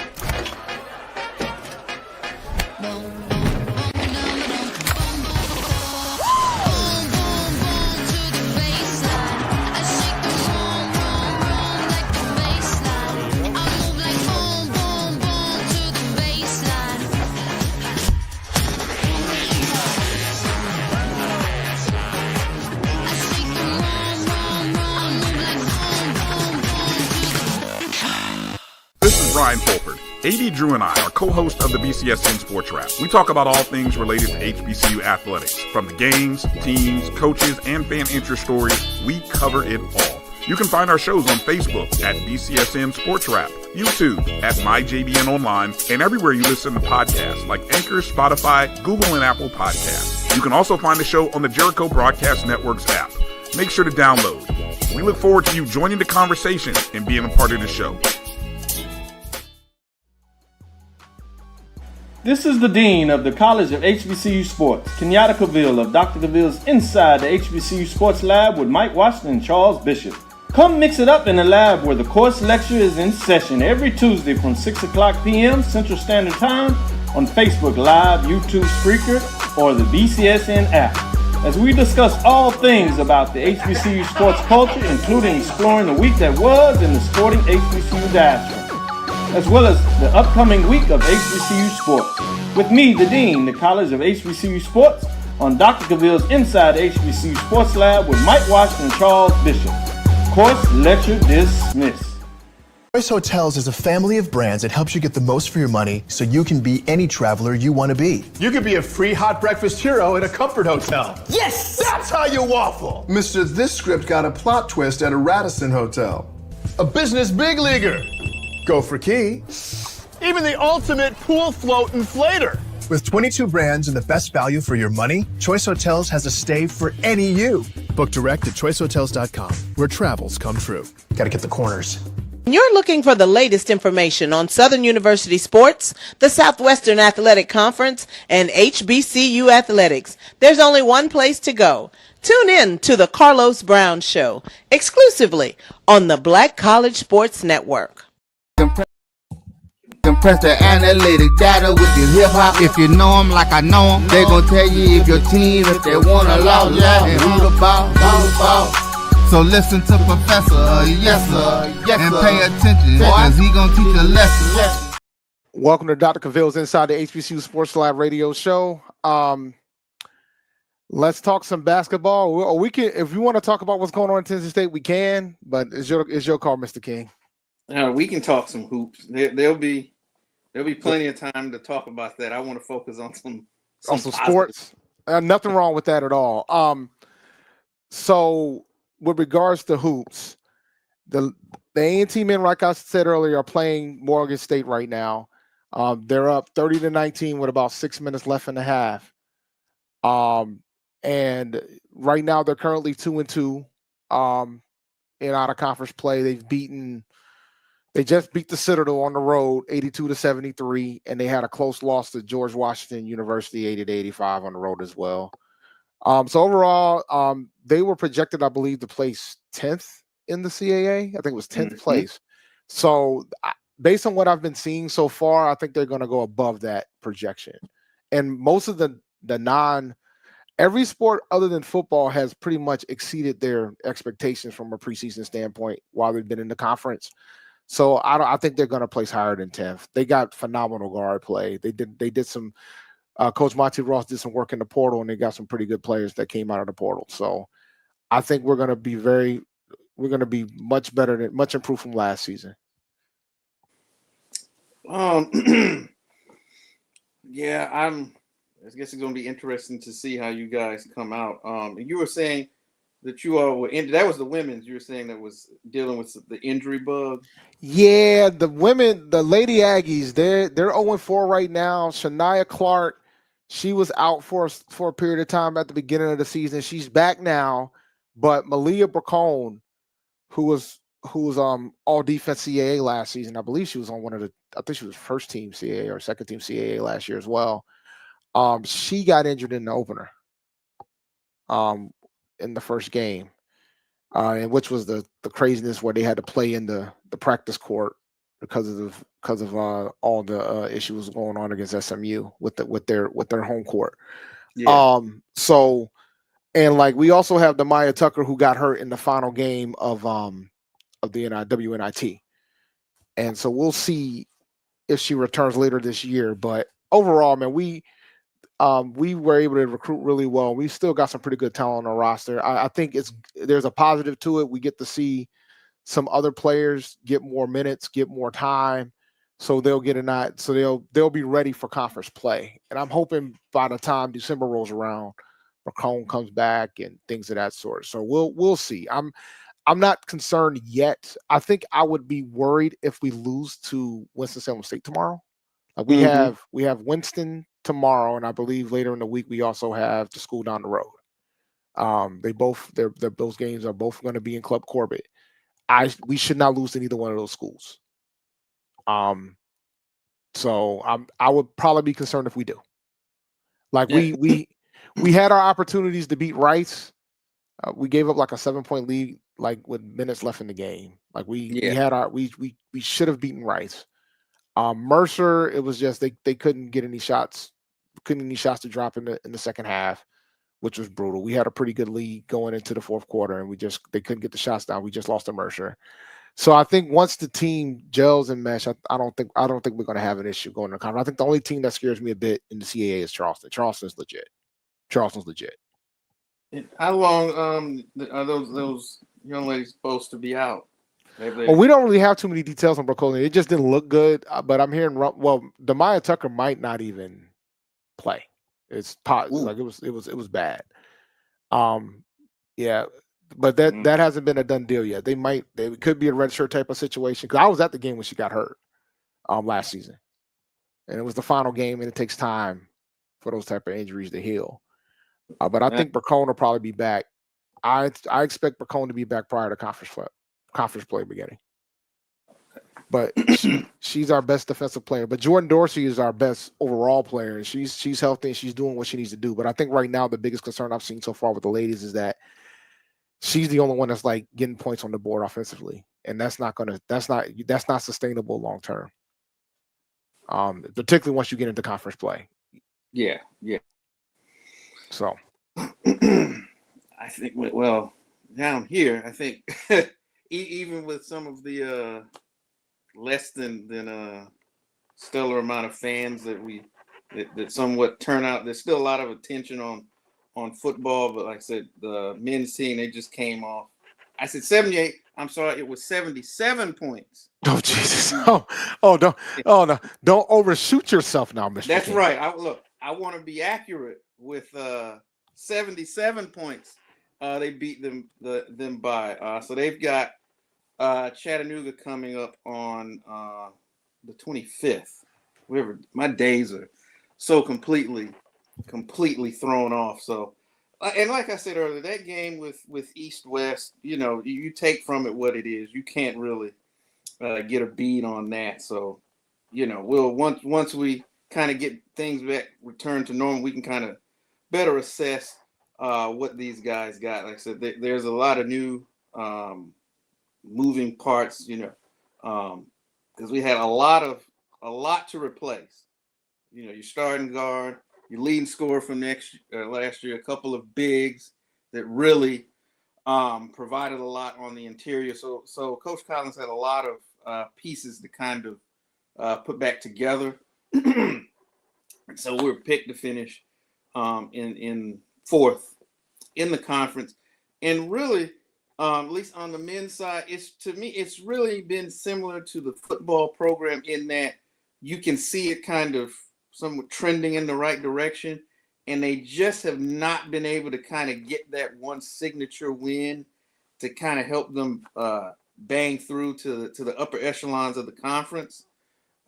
This is Brian Fulford. AD Drew and I are co-hosts of the BCSN Sports Wrap. We talk about all things related to HBCU athletics. From the games, teams, coaches, and fan interest stories, we cover it all. You can find our shows on Facebook at BCSN Sports Wrap, YouTube at MyJBN Online, and everywhere you listen to podcasts like Anchor, Spotify, Google, and Apple Podcasts. You can also find the show on the Jericho Broadcast Network's app. Make sure to download. We look forward to you joining the conversation and being a part of the show. This is the Dean of the College of HBCU Sports, Kenyatta Cavil of Dr. Cavil's Inside the HBCU Sports Lab with Mike Washington and Charles Bishop. Come mix it up in the lab where the course lecture is in session every Tuesday from 6 o'clock p.m. Central Standard Time on Facebook Live, YouTube Spreaker, or the BCSN app, as we discuss all things about the HBCU sports culture, including exploring the week that was in the sporting HBCU diaspora, as well as the upcoming week of HBCU sports. With me, the Dean, the College of HBCU Sports, on Dr. Cavil's Inside HBCU Sports Lab with Mike Washington and Charles Bishop. Course lecture dismissed. Choice Hotels is a family of brands that helps you get the most for your money so you can be any traveler you want to be. You could be a free hot breakfast hero at a comfort hotel. Yes! That's how you waffle. Mister, this script got a plot twist at a Radisson hotel. A business big leaguer. Go for key. Even the ultimate pool float inflator. With 22 brands and the best value for your money, Choice Hotels has a stay for any you. Book direct at choicehotels.com, where travels come true. Gotta get the corners. When you're looking for the latest information on Southern University sports, the Southwestern Athletic Conference, and HBCU athletics, there's only one place to go. Tune in to the Carlos Brown Show, exclusively on the Black College Sports Network. Compress the analytic data with your hip hop. If you know them like I know them, they gon' tell you if your team, if they wanna lose, and who the ball. So listen to Professor, yes sir, and pay attention, cause he gon' teach a lesson. Welcome to Dr. Cavil's Inside the HBCU Sports Lab radio show. Let's talk some basketball. Or we can, if you want to talk about what's going on in Tennessee State, we can. But it's your call, Mr. King. We can talk some hoops. There'll be plenty of time to talk about that. I want to focus on some sports. Nothing wrong with that at all. So with regards to hoops, the A&T men, like I said earlier, are playing Morgan State right now. They're up 30-19 with about 6 minutes left in the half. And right now they're currently 2-2 in out of conference play. They just beat the Citadel on the road 82-73, and they had a close loss to George Washington University 80-85 on the road as well. So overall, they were projected, I believe, to place 10th in the CAA. I think it was 10th place. So based on what I've been seeing so far, I think they're going to go above that projection. And most of every sport other than football has pretty much exceeded their expectations from a preseason standpoint while they've been in the conference. So I think they're going to place higher than 10th. They got phenomenal guard play. They did some. Coach Monty Ross did some work in the portal, and they got some pretty good players that came out of the portal. So I think we're going to be much better much improved from last season. Yeah, I guess it's going to be interesting to see how you guys come out. You were saying that you all were that was the women's. You were saying that was dealing with the injury bug. Yeah, the women, the Lady Aggies, they're 0-4 right now. Shania Clark, she was out for a period of time at the beginning of the season. She's back now, but Malia Bracone, who was all defense CAA last season, I believe she was on I think she was first team CAA or second team CAA last year as well. She got injured in the opener, in the first game. And which was the craziness where they had to play in the practice court because of all the issues going on against SMU with their home court. Yeah. So, and like we also have the Maya Tucker who got hurt in the final game of the WNIT, and so we'll see if she returns later this year. But overall, man, we were able to recruit really well. We still got some pretty good talent on our roster. I think there's a positive to it. We get to see some other players get more minutes, get more time, so they'll get so they'll be ready for conference play. And I'm hoping by the time December rolls around, Bracone comes back and things of that sort. So we'll see. I'm not concerned yet. I think I would be worried if we lose to Winston-Salem State tomorrow. Like we have Winston tomorrow, and I believe later in the week we also have the school down the road. Those games are both going to be in Club Corbett. We should not lose to either one of those schools. So I would probably be concerned if we do. Like we had our opportunities to beat Rice. We gave up like a 7-point lead, like with minutes left in the game. Like we should have beaten Rice. Mercer, it was just they couldn't get any shots, to drop in the second half, which was brutal. We had a pretty good lead going into the fourth quarter, and they couldn't get the shots down. We just lost to Mercer. So I think once the team gels and mesh, I don't think we're going to have an issue going to the conference. I think the only team that scares me a bit in the CAA is Charleston. Charleston's legit. How long are those young ladies supposed to be out? Well, we don't really have too many details on Bracone. It just didn't look good. But I'm hearing Demaya Tucker might not even play. It's like it was bad. Yeah, but that hasn't been a done deal yet. They could be a red shirt type of situation. Because I was at the game when she got hurt last season, and it was the final game, and it takes time for those type of injuries to heal. But I think Bracone will probably be back. I expect Bracone to be back prior to conference play beginning. But she's our best defensive player. But Jordan Dorsey is our best overall player, and she's healthy and she's doing what she needs to do. But I think right now the biggest concern I've seen so far with the ladies is that she's the only one that's like getting points on the board offensively, and that's not sustainable long term. Particularly once you get into conference play. Yeah. So I think down here, I think even with some of the less than stellar amount of fans that somewhat turn out, there's still a lot of attention on football. But like I said, the men's team, they just came off. I said 78. I'm sorry, it was 77 points. Oh Jesus! Don't overshoot yourself now, Mr. That's King. right. I want to be accurate with 77 points. They beat them by. So they've got Chattanooga coming up on the 25th. My days are so completely thrown off. So, and like I said earlier, that game with East West, you take from it what it is. You can't really get a bead on that. So, we'll once we kind of get things back returned to normal, we can kind of better assess what these guys got. Like I said, there's a lot of new moving parts, because we had a lot to replace. Your starting guard, your leading scorer from last year, a couple of bigs that really provided a lot on the interior. So Coach Collins had a lot of pieces to kind of put back together. So we're picked to finish in fourth in the conference, and really, at least on the men's side, it's really been similar to the football program in that you can see it kind of somewhat trending in the right direction, and they just have not been able to kind of get that one signature win to kind of help them bang through to the upper echelons of the conference.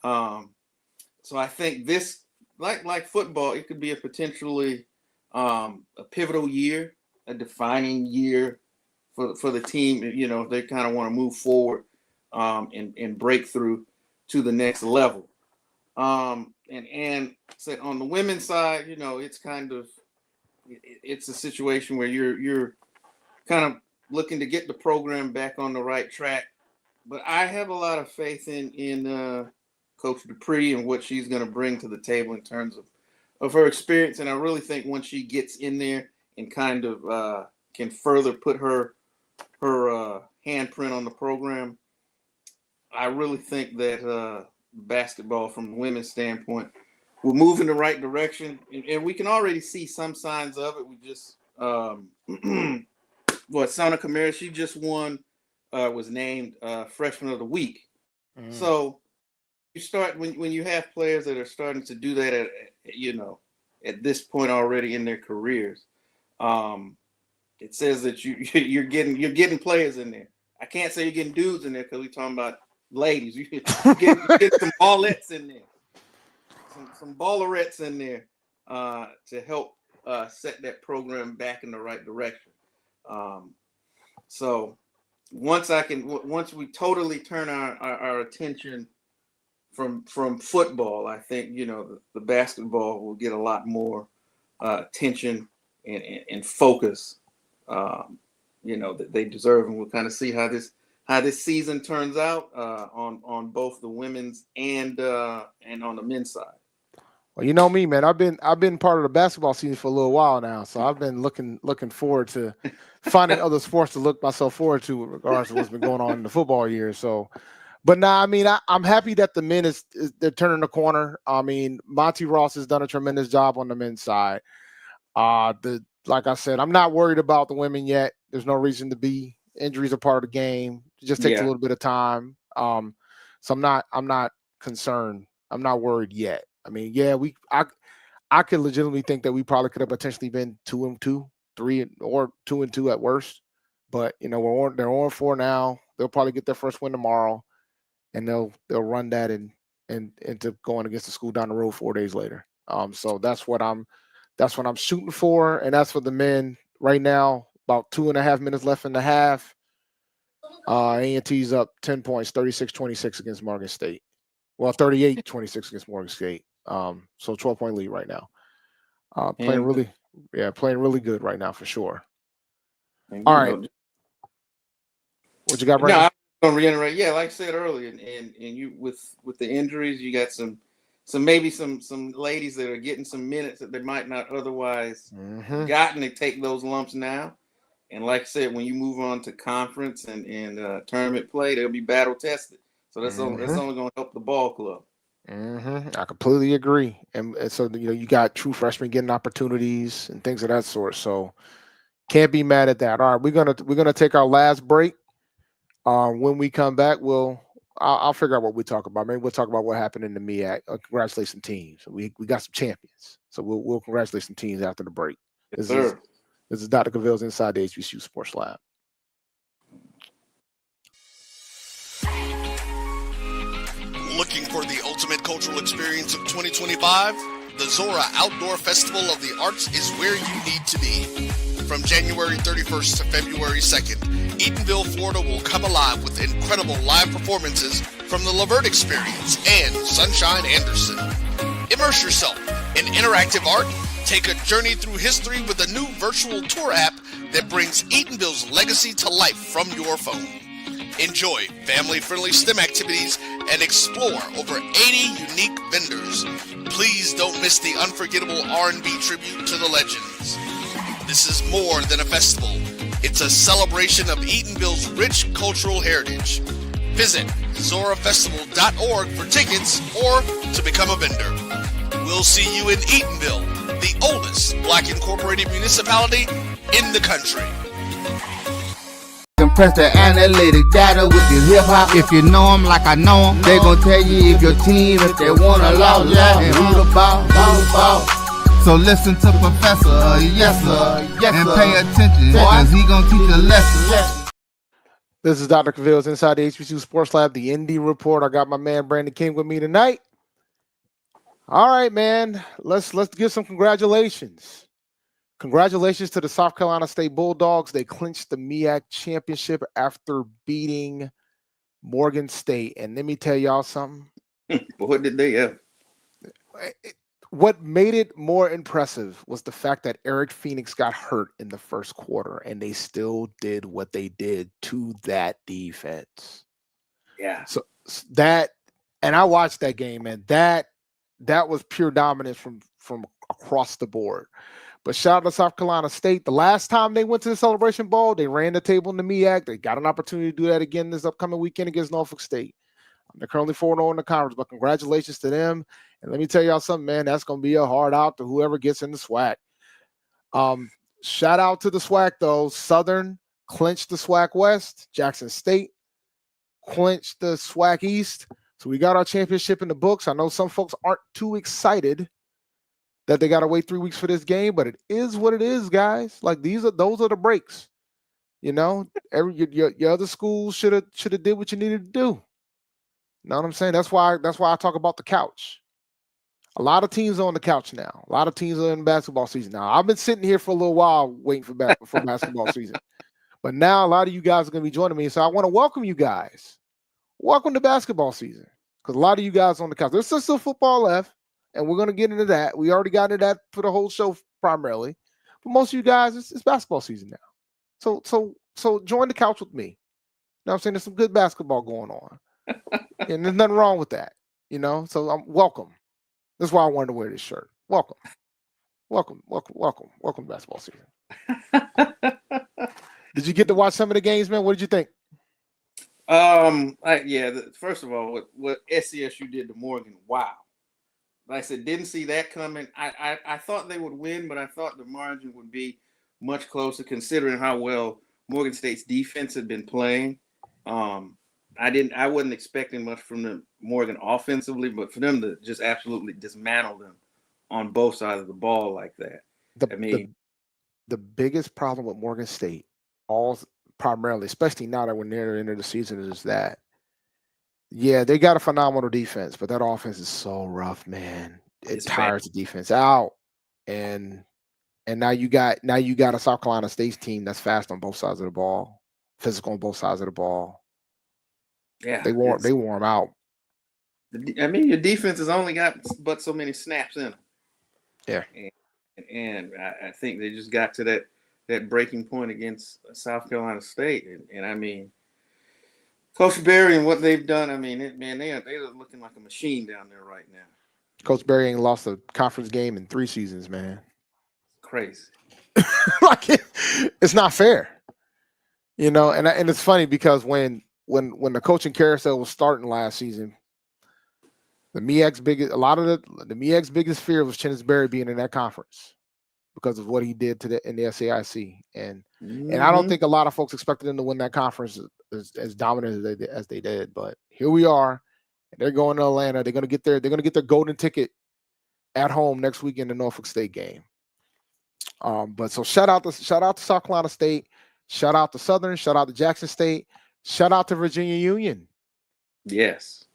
So I think this, like football, it could be a potentially a pivotal year, a defining year for the team. You know, if they kind of want to move forward and break through to the next level. And so on the women's side, you know, it's kind of it's a situation where you're kind of looking to get the program back on the right track. But I have a lot of faith in Coach Dupree and what she's going to bring to the table in terms of her experience. And I really think once she gets in there and kind of can further put her handprint on the program, I really think that basketball from the women's standpoint will move in the right direction. And we can already see some signs of it. We just, Sana Kamara, she just won, was named Freshman of the Week. Mm. So you start when you have players that are starting to do that at this point already in their careers. It says that you're getting players in there. I can't say you're getting dudes in there because we're talking about ladies. You get some ballettes in there, some ballerettes in there to help set that program back in the right direction. So once we totally turn our attention from football, I think the basketball will get a lot more attention and focus that they deserve, and we'll kind of see how this season turns out on both the women's and on the men's side. Well, you know me, man. I've been part of the basketball season for a little while now, so I've been looking forward to finding other sports to look myself forward to, with regards to what's been going on in the football year. So, but now, I mean, I'm happy that the men they're turning the corner. I mean, Monty Ross has done a tremendous job on the men's side. Like I said, I'm not worried about the women yet. There's no reason to be. Injuries are part of the game. It just takes a little bit of time. So I'm not concerned. I'm not worried yet. I mean, I could legitimately think that we probably could have potentially been 2-2, 3 or 2-2 at worst. But they're 0-4 now. They'll probably get their first win tomorrow, and they'll run that into going against the school down the road 4 days later. So that's what I'm shooting for, and that's for the men right now. About 2.5 minutes left in the half. A&T's up 10 points, 36-26 against Morgan State. Well, 38-26 against Morgan State. So 12-point lead right now. Playing really good right now for sure. All right. What you got, Brandon? No, I'm going to reiterate. Yeah, like I said earlier, and you with the injuries, you got some ladies that are getting some minutes that they might not otherwise gotten to take those lumps now. And like I said, when you move on to conference and tournament play, they'll be battle tested. So that's only going to help the ball club. I completely agree. And so you got true freshmen getting opportunities and things of that sort. So can't be mad at that. All right, we're gonna take our last break. When we come back, I'll figure out what we talk about. Maybe we'll talk about what happened in the MEAC. Congratulate some teams. We got some champions. So we'll congratulate some teams after the break. Yes, sir. This is Dr. Cavil's Inside the HBCU Sports Lab. Looking for the ultimate cultural experience of 2025? The Zora Outdoor Festival of the Arts is where you need to be. From January 31st to February 2nd, Eatonville, Florida will come alive with incredible live performances from the Levert Experience and Sunshine Anderson. Immerse yourself in interactive art. Take a journey through history with a new virtual tour app that brings Eatonville's legacy to life from your phone. Enjoy family-friendly STEM activities and explore over 80 unique vendors. Please don't miss the unforgettable R&B tribute to the legends. This is more than a festival. It's a celebration of Eatonville's rich cultural heritage. Visit zorafestival.org for tickets or to become a vendor. We'll see you in Eatonville, the oldest Black incorporated municipality in the country. compress the analytic data with your hip hop. If you know them like I know them, they gon' tell you if your team, if they wanna lose, and who the ball. So listen to Professor, yes sir, and pay attention, cause he gon' teach a lesson. This is Dr. Cavil's Inside the HBCU Sports Lab, the Indy Report. I got my man Brandon King with me tonight. All right, man. Let's give some congratulations. Congratulations to the South Carolina State Bulldogs. They clinched the MEAC championship after beating Morgan State. And let me tell y'all something. What did they have? What made it more impressive was the fact that Eric Phoenix got hurt in the first quarter, and they still did what they did to that defense. Yeah. So that, and I watched that game, and that was pure dominance from across the board. But shout out to South Carolina State. The last time they went to the Celebration Bowl, they ran the table in the MEAC. They got an opportunity to do that again this upcoming weekend against Norfolk State. They're currently 4-0 in the conference, but congratulations to them. And let me tell y'all something, man. That's going to be a hard out to whoever gets in the SWAC. Shout out to the SWAC, though. Southern clinched the SWAC West. Jackson State clinched the SWAC East. So we got our championship in the books. I know some folks aren't too excited that they got to wait 3 weeks for this game, but it is what it is, guys. Like those are the breaks. You know, your other schools should have did what you needed to do. You know what I'm saying? That's why I talk about the couch. A lot of teams are on the couch now. A lot of teams are in basketball season now. I've been sitting here for a little while waiting for basketball season. But now a lot of you guys are going to be joining me. So I want to welcome you guys. Welcome to basketball season. Because a lot of you guys are on the couch. There's still football left, and we're going to get into that. We already got into that for the whole show primarily. But most of you guys, it's basketball season now. So join the couch with me. You know what I'm saying? There's some good basketball going on. And there's nothing wrong with that, you know. So I'm welcome. That's why I wanted to wear this shirt. Welcome to basketball season. Did you get to watch some of the games, man? What did you think? First of all, what SCSU did to Morgan, wow. Like I said, didn't see that coming. I thought they would win, but I thought the margin would be much closer considering how well Morgan State's defense had been playing. I wasn't expecting much from the Morgan offensively, but for them to just absolutely dismantle them on both sides of the ball like that. The biggest problem with Morgan State, primarily, especially now that we're near the end of the season, is that they got a phenomenal defense, but that offense is so rough, man. It tires the defense out, and now you got a South Carolina State team that's fast on both sides of the ball, physical on both sides of the ball. Yeah, they wore them out. I mean, your defense has only got but so many snaps in them. Yeah, and I think they just got to that breaking point against South Carolina State, and I mean, Coach Berry and what they've done. I mean, they're looking like a machine down there right now. Coach Berry ain't lost a conference game in 3 seasons, man. Crazy. Like it's not fair, you know. And it's funny because when the coaching carousel was starting last season, the MEAC's biggest fear was Chennis Berry being in that conference because of what he did in the SAIC, and I don't think a lot of folks expected him to win that conference as dominant as they did. But here we are, and they're going to Atlanta. They're going to get their golden ticket at home next week in the Norfolk State game. But so shout out to South Carolina State, shout out to Southern, shout out to Jackson State. Shout out to Virginia Union. Yes.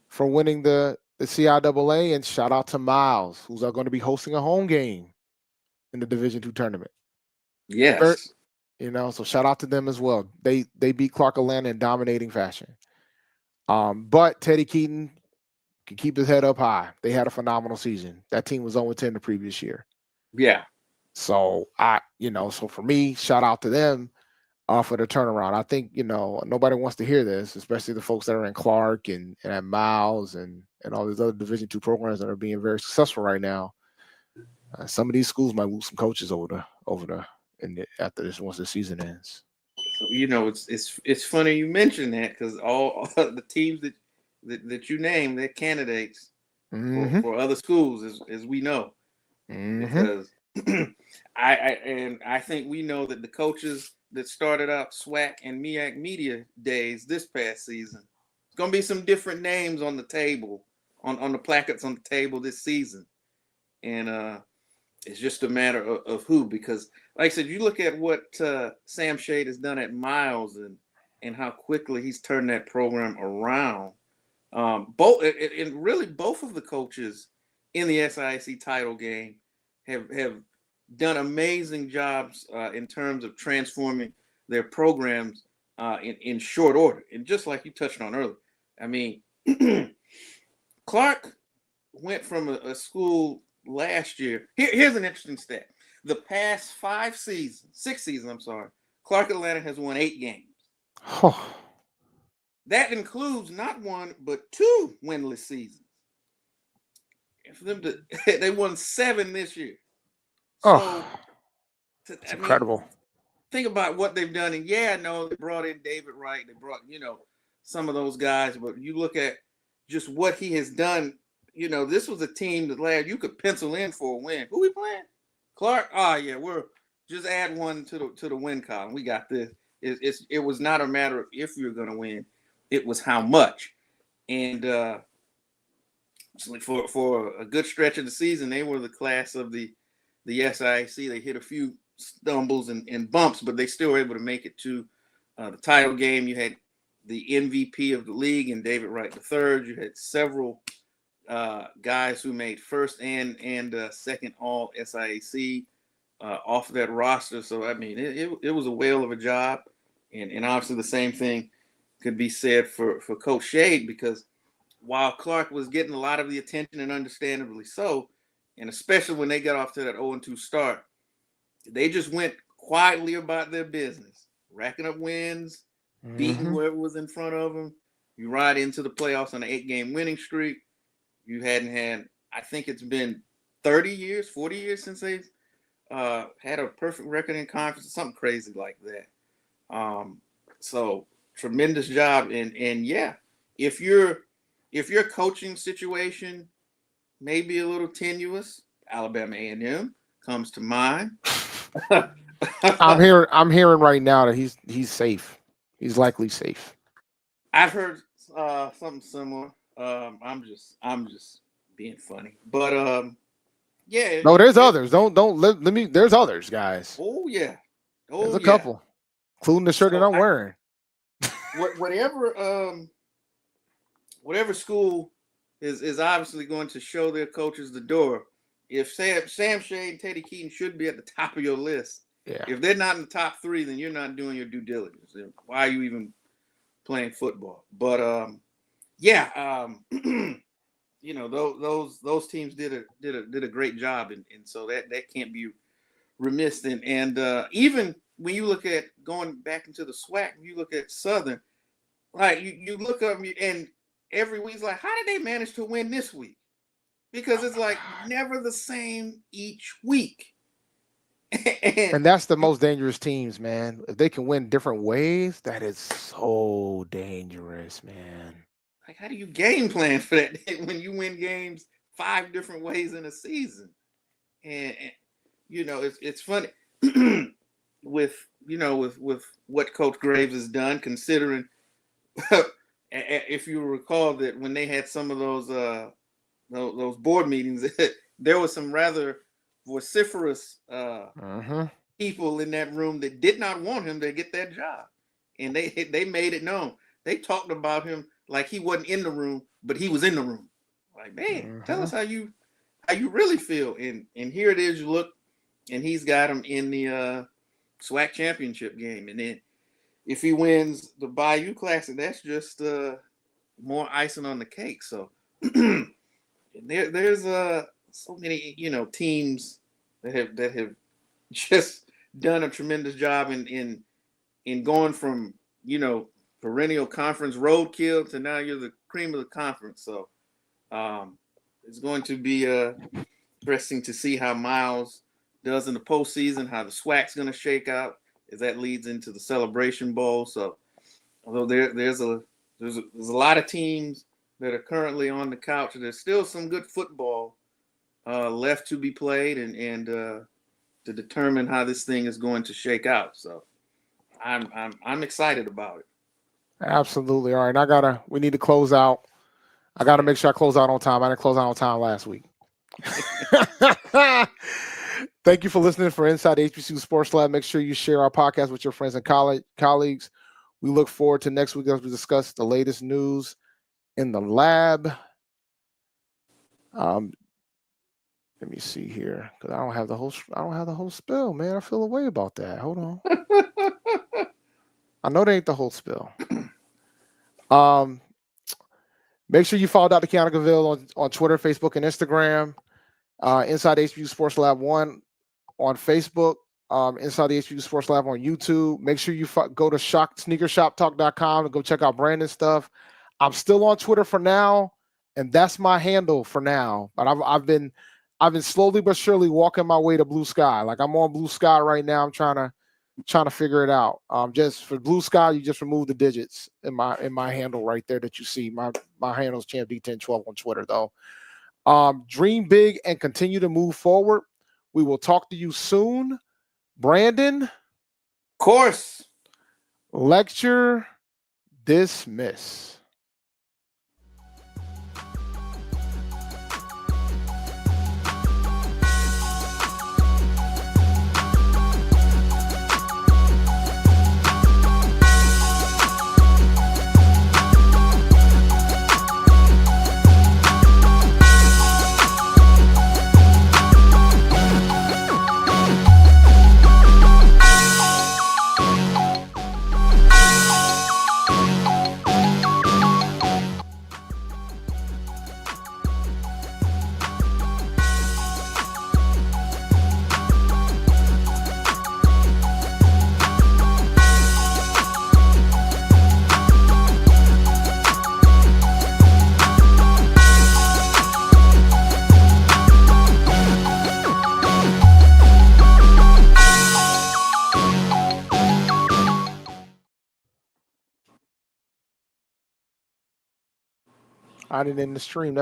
For winning the CIAA, and shout out to Miles, who's going to be hosting a home game in the Division II tournament. Yes. You know, so shout out to them as well. They beat Clark Atlanta in dominating fashion. But Teddy Keaton can keep his head up high. They had a phenomenal season. That team was 0-10 the previous year. Yeah. So so for me, shout out to them. For the turnaround. I think, nobody wants to hear this, especially the folks that are in Clark and at Miles and all these other Division II programs that are being very successful right now. Some of these schools might lose some coaches after this once the season ends. So, it's funny you mention that because all the teams that you name, they're candidates for other schools, as we know. Because I think we know that the coaches that started out SWAC and MEAC media days this past season. It's going to be some different names on the table, on the placards on the table this season. And it's just a matter of who, because like I said, you look at what Sam Shade has done at Miles and how quickly he's turned that program around. Both of the coaches in the SIAC title game have done amazing jobs in terms of transforming their programs in short order. And just like you touched on earlier, I mean, Clark went from a school last year. Here's an interesting stat. The past 6 seasons, Clark Atlanta has won 8 games. Oh. That includes not 1, but 2 winless seasons. And for them they won 7 this year. So, it's incredible. Think about what they've done. And yeah, no, they brought in David Wright. They brought, some of those guys. But you look at just what he has done. This was a team that lad you could pencil in for a win. Who we playing? Clark? Oh, yeah, we're just add 1 to the win column. We got this. It was not a matter of if you're going to win. It was how much. And for a good stretch of the season, they were the class of the SIAC. They hit a few stumbles and bumps, but they still were able to make it to the title game. You had the MVP of the league and David Wright III. You had several guys who made first and second all SIAC off of that roster. So, I mean, it was a whale of a job. And obviously the same thing could be said for Coach Shade, because while Clark was getting a lot of the attention, and understandably so, and especially when they got off to that 0-2 start, they just went quietly about their business, racking up wins, beating whoever was in front of them. You ride into the playoffs on an 8-game winning streak. You hadn't had, I think it's been 40 years since they had a perfect record in conference, something crazy like that. So tremendous job. And yeah, if your coaching situation may be a little tenuous, Alabama A&M comes to mind. I'm hearing right now that he's safe. He's likely safe. I've heard something similar. I'm just being funny, but yeah. No, there's others. Don't let me. There's others, guys. Oh yeah. There's a couple, including the shirt that I'm wearing. Whatever school is obviously going to show their coaches the door. If Sam Shade and Teddy Keaton should be at the top of your list, if they're not in the top 3, then you're not doing your due diligence. Why are you even playing football? But those teams did a great job, and so that can't be remiss. And even when you look at going back into the SWAC, you look at Southern, like you look up and every week's like, how did they manage to win this week? Because it's like never the same each week. And that's the most dangerous teams, man. If they can win different ways, that is so dangerous, man. Like, how do you game plan for that when you win games 5 different ways in a season? And it's funny with what Coach Graves has done, considering if you recall that when they had some of those board meetings, there was some rather vociferous people in that room that did not want him to get that job, and they made it known. They talked about him like he wasn't in the room, but he was in the room. Like, man, tell us how you really feel. And here it is. You look, and he's got him in the SWAC championship game, and then if he wins the Bayou Classic, that's just more icing on the cake. So there's so many teams that have just done a tremendous job in going from perennial conference roadkill to now you're the cream of the conference. So it's going to be interesting to see how Miles does in the postseason, how the SWAC's going to shake out as that leads into the Celebration Bowl. So although there's a lot of teams that are currently on the couch, there's still some good football left to be played and to determine how this thing is going to shake out. So I'm excited about it. Absolutely. All right, we need to close out. I gotta make sure I close out on time. I didn't close out on time last week. Thank you for listening for Inside the HBCU Sports Lab. Make sure you share our podcast with your friends and colleagues. We look forward to next week as we discuss the latest news in the lab. Let me see here because I don't have the whole spill, man. I feel a way about that. Hold on. I know they ain't the whole spill. Make sure you follow Dr. Kiana Cavil on Twitter, Facebook, and Instagram. Inside HBCU Sports Lab 1 on Facebook. Inside the HBCU Sports Lab on YouTube. Make sure you go to sneakershoptalk.com and go check out Brandon's stuff. I'm still on Twitter for now, and that's my handle for now. But I've been slowly but surely walking my way to Blue Sky. Like I'm on Blue Sky right now. I'm trying to figure it out. Just for Blue Sky, you just remove the digits in my handle right there that you see. My handle is Champ D1012 on Twitter though. Dream big and continue to move forward. We will talk to you soon. Brandon, course. Lecture dismiss. I didn't end the stream.